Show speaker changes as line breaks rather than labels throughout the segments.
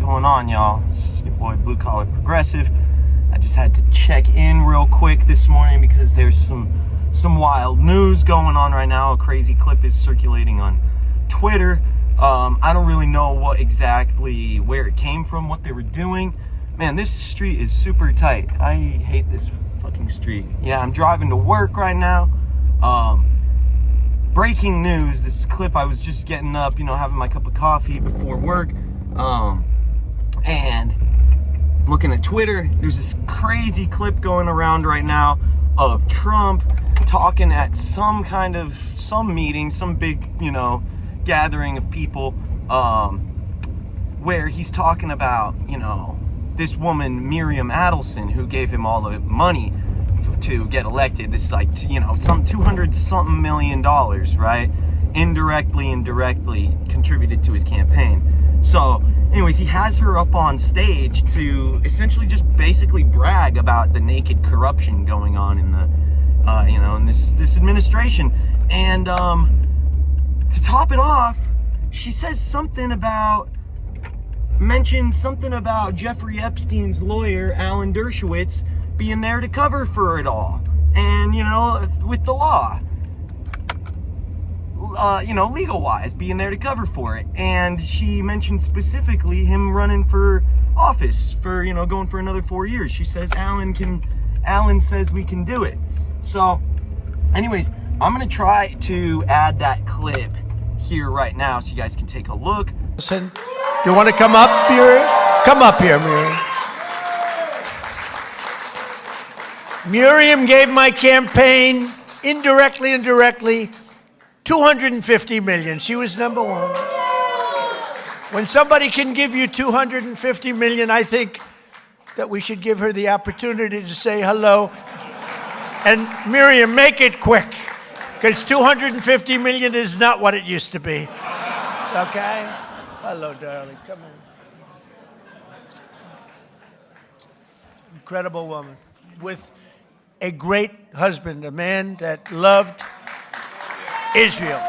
going on, y'all? It's your boy Blue Collar Progressive. I just had to check in real quick this morning because there's some wild news going on right now. A crazy clip is circulating on Twitter. I don't really know what exactly where it came from, what they were doing. Man, this street is super tight. I hate this fucking street. Yeah, I'm driving to work right now. Breaking news, this clip, I was just getting up, having my cup of coffee before work, and looking at Twitter. There's this crazy clip going around right now of Trump talking at some meeting, some big, gathering of people, where he's talking about, this woman, Miriam Adelson, who gave him all the money to get elected. This some $200-something million, right? Indirectly contributed to his campaign. So anyways, he has her up on stage to essentially just basically brag about the naked corruption going on in the in this administration. And to top it off, she says mentions something about Jeffrey Epstein's lawyer, Alan Dershowitz, being there to cover for it all. And, with the law, legal-wise, being there to cover for it. And she mentioned specifically him running for office for, going for another 4 years. She says Alan says we can do it. So, anyways, I'm going to try to add that clip here right now so you guys can take a look.
Listen, you want to come up here? Come up here, Miriam. Miriam gave my campaign indirectly and directly $250 million. She was number one. When somebody can give you $250 million, I think that we should give her the opportunity to say hello. And Miriam, make it quick, because $250 million is not what it used to be. Okay? Hello, darling. Come in. Incredible woman with a great husband, a man that loved Israel.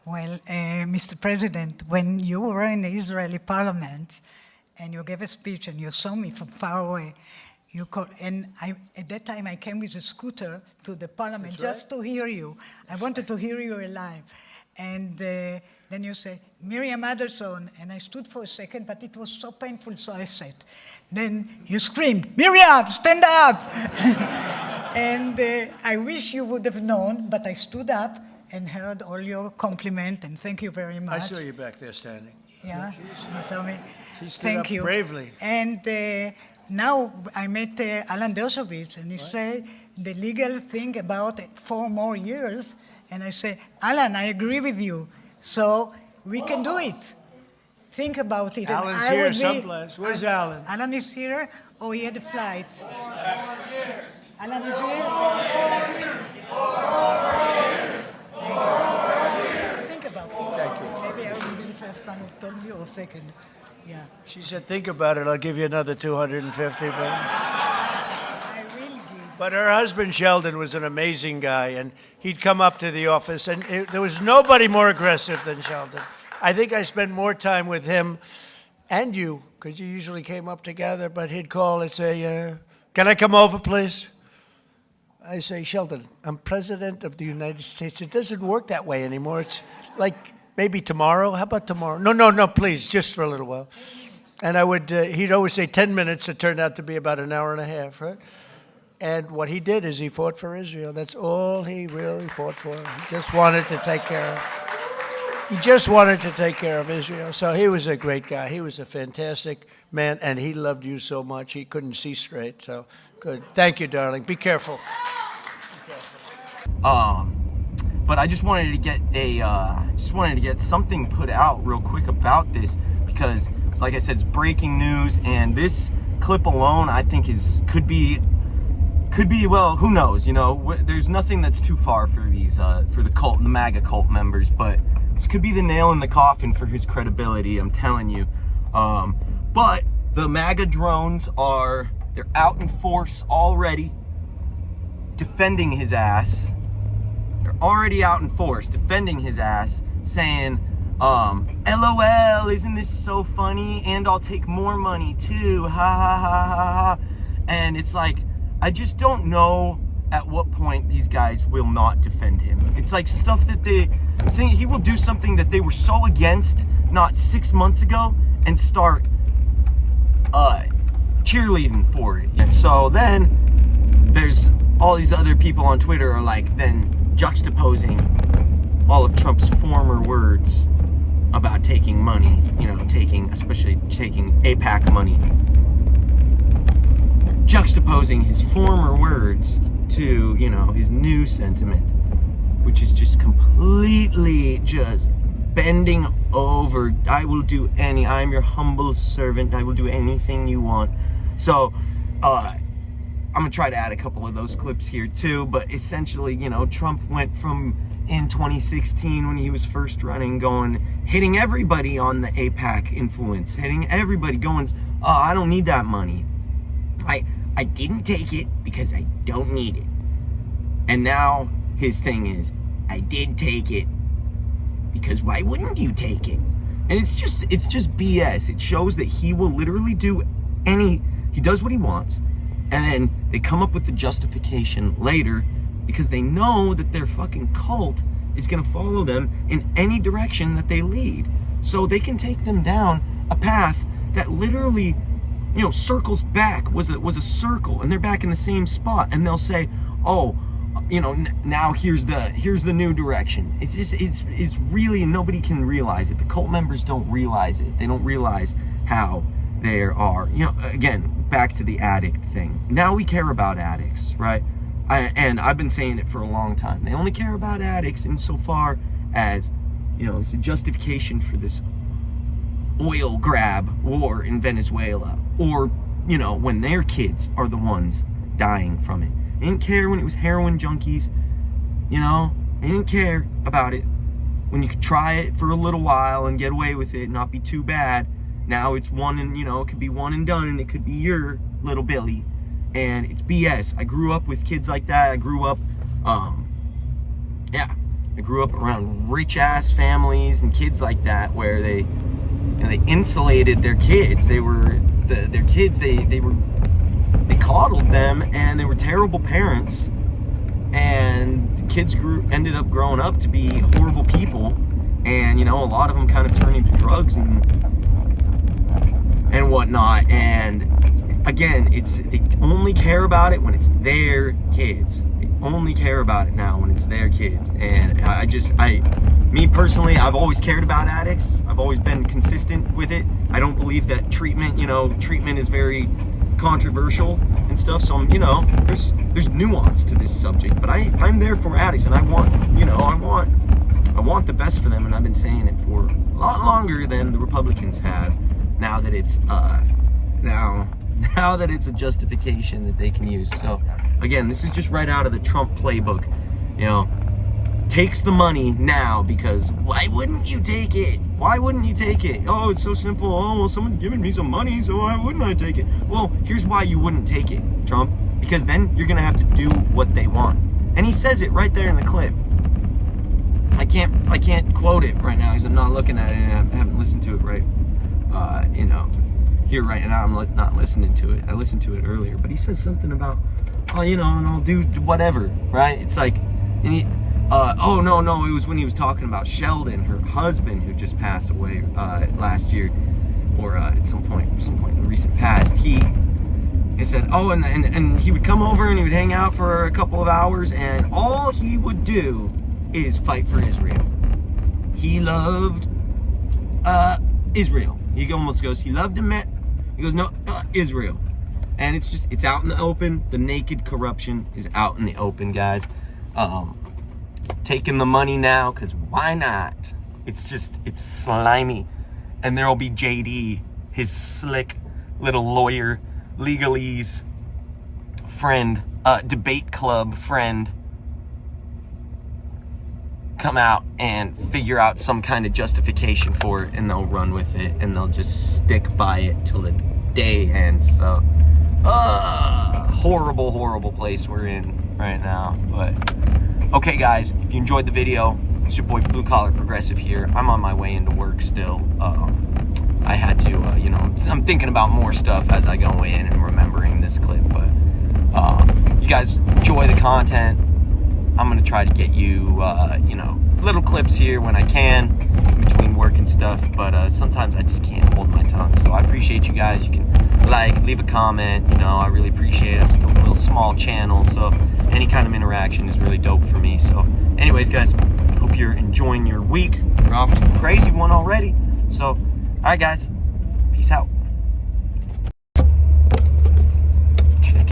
Well, Mr. President, when you were in the Israeli parliament and you gave a speech and you saw me from far away, at that time I came with a scooter to the parliament just to hear you. I wanted to hear you alive. And then you say, Miriam Adelson, and I stood for a second, but it was so painful, so I sat. Then you screamed, Miriam, stand up! And I wish you would have known, but I stood up and heard all your compliment, and thank you very much.
I saw you back there standing.
Yeah, you saw me.
She stood
Thank
up
you.
bravely.
And now I met Alan Dershowitz, and he said the legal thing about 4 more years, and I say, Alan, I agree with you, so we can do it. Think about it.
Alan's here someplace. Where's Alan?
Alan is here, or he had a flight? Alan is here? Think about it.
Thank you.
Maybe I will be the first one who told you, or second. Yeah.
She said, think about it. I'll give you another $250 million.
I will give.
But her husband, Sheldon, was an amazing guy, and he'd come up to the office, and there was nobody more aggressive than Sheldon. I think I spent more time with him and you, because you usually came up together, but he'd call and say, can I come over, please? I say, Sheldon, I'm president of the United States. It doesn't work that way anymore. It's like maybe tomorrow. How about tomorrow? No, please, just for a little while. And he'd always say 10 minutes. It turned out to be about an hour and a half, right? And what he did is he fought for Israel. That's all he really fought for. He just wanted to take care of Israel. So he was a great guy. He was a fantastic man, and he loved you so much he couldn't see straight. So good. Thank you, darling. Be careful.
But I just wanted to get something put out real quick about this, because like I said, it's breaking news, and this clip alone I think could be, well, who knows, there's nothing that's too far for these for the MAGA cult members, but this could be the nail in the coffin for his credibility, I'm telling you. But the MAGA drones they're out in force already, defending his ass. They're already out in force, defending his ass, saying, LOL, isn't this so funny? And I'll take more money too. Ha ha ha ha ha. And it's like, I just don't know at what point these guys will not defend him. It's like stuff that they think he will do something that they were so against not 6 months ago and start cheerleading for it. Yeah. So then there's all these other people on Twitter are like then juxtaposing all of Trump's former words about taking money, you know, especially taking AIPAC money. Juxtaposing his former words to, you know, his new sentiment, which is just completely just bending over. I'm your humble servant. I will do anything you want. So, I'm gonna try to add a couple of those clips here too, but essentially, you know, Trump went from in 2016 when he was first running, hitting everybody on the AIPAC influence, hitting everybody, going, oh, I don't need that money. I didn't take it because I don't need it. And now his thing is, I did take it because why wouldn't you take it? And it's just BS. It shows that he will literally he does what he wants, and then they come up with the justification later because they know that their fucking cult is gonna follow them in any direction that they lead. So they can take them down a path that literally, you know, circles back, was a circle, and they're back in the same spot, and they'll say, oh, you know, now here's the new direction. It's really, nobody can realize it. The cult members don't realize it. They don't realize how there are, you know, again, back to the addict thing. Now we care about addicts, right? And I've been saying it for a long time. They only care about addicts insofar as, you know, it's a justification for this oil grab war in Venezuela, or, you know, when their kids are the ones dying from it. They didn't care when it was heroin junkies, you know, they didn't care about it when you could try it for a little while and get away with it and not be too bad. Now it's one and, you know, it could be one and done, and it could be your little Billy, and it's BS. I grew up with kids like that. I grew up around rich ass families and kids like that, where they insulated their kids. They coddled them, and they were terrible parents, and the kids ended up growing up to be horrible people, and, you know, a lot of them kind of turning to drugs and whatnot. And again, they only care about it when it's their kids. They only care about it now when it's their kids. And me personally, I've always cared about addicts. I've always been consistent with it. I don't believe that treatment is very controversial and stuff. So, you know, there's nuance to this subject. But I'm there for addicts, and I want the best for them. And I've been saying it for a lot longer than the Republicans have. Now that it's now that it's a justification that they can use. So again, this is just right out of the Trump playbook. You know, takes the money now because why wouldn't you take it? Why wouldn't you take it? Oh, it's so simple. Oh, well, someone's giving me some money, so why wouldn't I take it? Well, here's why you wouldn't take it, Trump. Because then you're gonna have to do what they want. And he says it right there in the clip. I can't quote it right now because I'm not looking at it and I haven't listened to it right. You know, here right now I'm not listening to it. I listened to it earlier, but he says something about, oh, you know, and I'll do whatever, right? It's like, oh no, it was when he was talking about Sheldon, her husband, who just passed away last year, or at some point in the recent past. He said, oh, and he would come over and he would hang out for a couple of hours, and all he would do is fight for Israel. He loved Israel. He almost goes, he loved him. He goes, no, Israel. And it's out in the open. The naked corruption is out in the open, guys. Taking the money now, because why not? It's slimy. And there'll be JD, his slick little lawyer, legalese friend, debate club friend, come out and figure out some kind of justification for it, and they'll run with it, and they'll just stick by it till the day ends. So, horrible place we're in right now. But okay, guys, if you enjoyed the video, It's your boy Blue Collar Progressive here. I'm on my way into work still. I had to, I'm thinking about more stuff as I go in and remembering this clip. But you guys enjoy the content. I'm going to try to get you, little clips here when I can in between work and stuff. But sometimes I just can't hold my tongue. So I appreciate you guys. You can leave a comment. I really appreciate it. I'm still a little small channel. So any kind of interaction is really dope for me. So anyways, guys, hope you're enjoying your week. We're off to a crazy one already. So, all right, guys, peace out.